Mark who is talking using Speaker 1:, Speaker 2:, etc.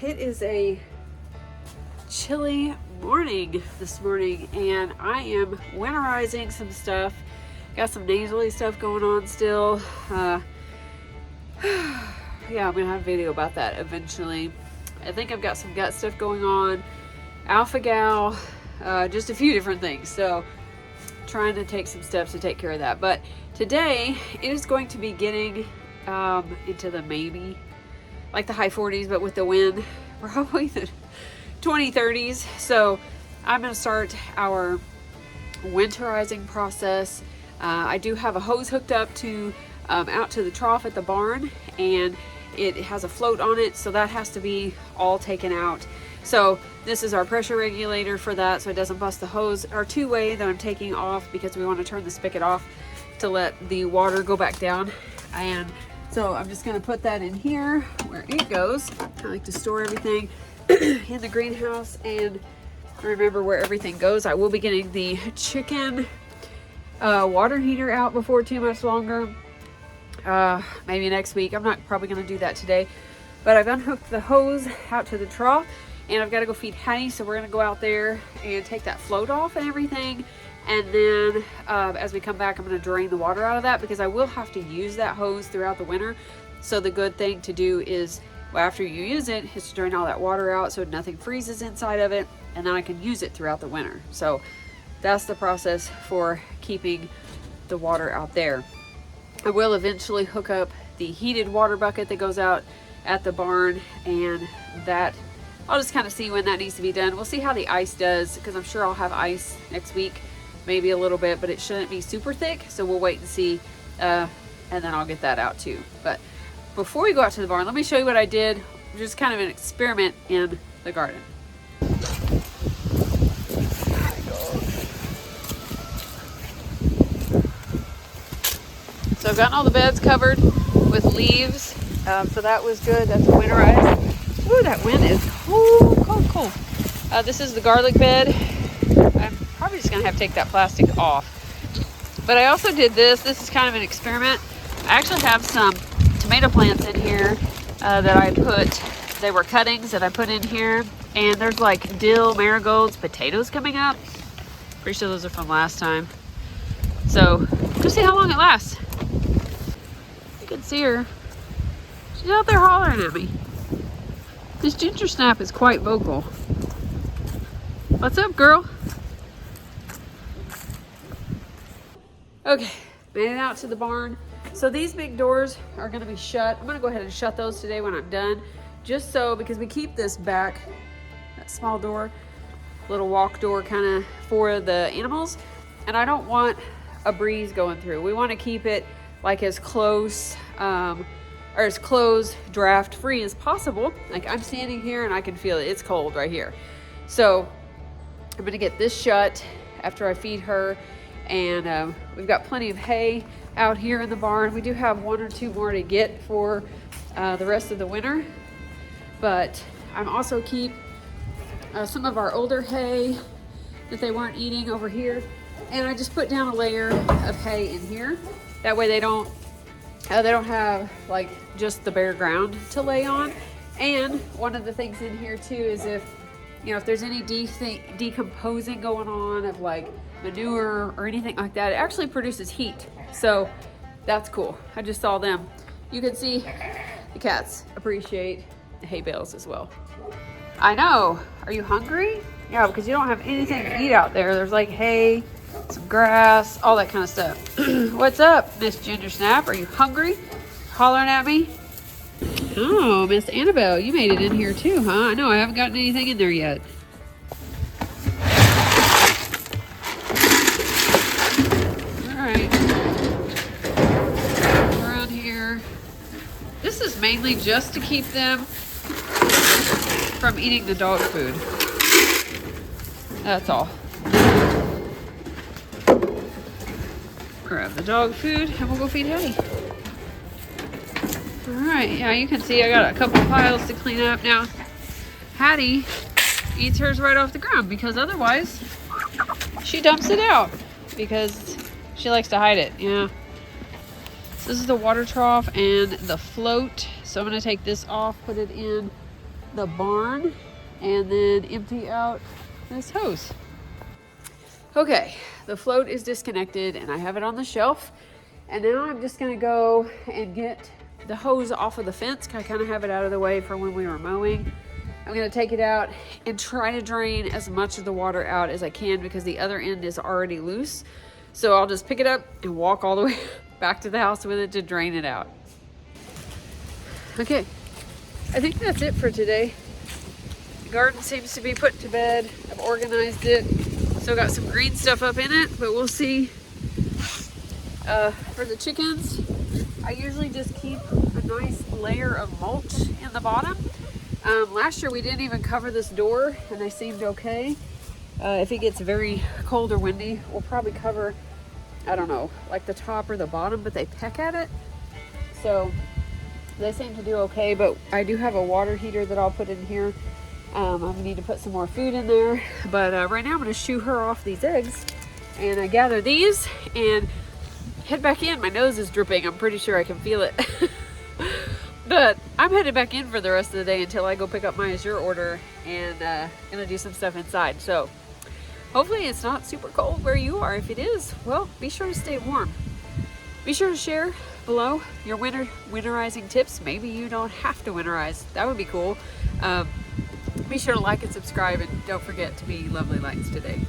Speaker 1: it is a chilly morning this morning, and I am winterizing some stuff. Got some nasally stuff going on still. Yeah, I'm gonna have a video about that eventually. I think I've got some gut stuff going on, alpha gal, just a few different things. So trying to take some steps to take care of that. But today it is going to be getting into the maybe like the high 40s, but with the wind, probably the 20-30s. So I'm going to start our winterizing process. I do have a hose hooked up to out to the trough at the barn, and it has a float on it, so that has to be all taken out. So this is our pressure regulator for that, so it doesn't bust the hose. Our two-way that I'm taking off because we want to turn the spigot off to let the water go back down. And so I'm just going to put that in here where it goes. I like to store everything in the greenhouse and remember where everything goes. I will be getting the chicken water heater out before too much longer. Maybe next week. I'm not probably going to do that today, but I've unhooked the hose out to the trough, and I've got to go feed Hattie, so we're going to go out there and take that float off and everything. And then as we come back, I'm going to drain the water out of that because I will have to use that hose throughout the winter. So the good thing to do is, well, after you use it, is to drain all that water out so nothing freezes inside of it, and then I can use it throughout the winter. So that's the process for keeping the water out there. I will eventually hook up the heated water bucket that goes out at the barn, and that I'll just kind of see when that needs to be done. We'll see how the ice does, because I'm sure I'll have ice next week, maybe a little bit, but it shouldn't be super thick, so we'll wait and see, and then I'll get that out too. But before we go out to the barn, let me show you what I did, just kind of an experiment in the garden. So I've gotten all the beds covered with leaves, so that was good. That's winterized. Ooh, that wind is cold, cold, cold. This is the garlic bed. I'm probably just gonna have to take that plastic off. But I also did this. This is kind of an experiment. I actually have some tomato plants in here that I put, they were cuttings that I put in here. And there's like dill, marigolds, potatoes coming up. Pretty sure those are from last time. So just see how long it lasts. You can see her. She's out there hollering at me. This ginger snap is quite vocal. What's up, girl? Okay, made it out to the barn. So these big doors are gonna be shut. I'm gonna go ahead and shut those today when I'm done. Just so, because we keep this back, that small door, little walk door kind of for the animals. And I don't want a breeze going through. We wanna keep it like as close, or as close draft free as possible. Like I'm standing here and I can feel it. It's cold right here. So I'm gonna get this shut after I feed her, and we've got plenty of hay out here in the barn. We do have one or two more to get for the rest of the winter, but I'm also keep some of our older hay that they weren't eating over here, and I just put down a layer of hay in here. That way they don't have like just the bare ground to lay on. And one of the things in here too is if there's any decomposing going on of like manure or anything like that, it actually produces heat. So that's cool. I just saw them. You can see the cats appreciate the hay bales as well. I know. Are you hungry? Yeah, because you don't have anything to eat out there. There's like hay, some grass, all that kind of stuff. What's up, Miss Ginger Snap? Are you hungry? Hollering at me? Oh, Miss Annabelle, you made it in here too, huh? I know, I haven't gotten anything in there yet. Alright. Around here. This is mainly just to keep them from eating the dog food. That's all. Grab the dog food and we'll go feed Hattie. Alright, yeah, you can see I got a couple piles to clean up now. Hattie eats hers right off the ground because otherwise she dumps it out because she likes to hide it. Yeah. So this is the water trough and the float. So I'm going to take this off, put it in the barn and then empty out this hose. Okay, the float is disconnected and I have it on the shelf. And now I'm just gonna go and get the hose off of the fence. I kind of have it out of the way for when we were mowing. I'm gonna take it out and try to drain as much of the water out as I can because the other end is already loose. So I'll just pick it up and walk all the way back to the house with it to drain it out. Okay, I think that's it for today. The garden seems to be put to bed. I've organized it. Still got some green stuff up in it, but we'll see. For the chickens, I usually just keep a nice layer of mulch in the bottom. Last year we didn't even cover this door and they seemed okay. If it gets very cold or windy, we'll probably cover, I don't know, like the top or the bottom, but they peck at it. So they seem to do okay, but I do have a water heater that I'll put in here. I need to put some more food in there, but right now I'm going to shoo her off these eggs and I gather these and head back in. My nose is dripping. I'm pretty sure I can feel it. But I'm headed back in for the rest of the day until I go pick up my Azure order and gonna do some stuff inside. So hopefully it's not super cold where you are. If it is, well, be sure to stay warm. Be sure to share below your winterizing tips. Maybe you don't have to winterize. That would be cool. Be sure to like and subscribe, and don't forget to be lovely lights today.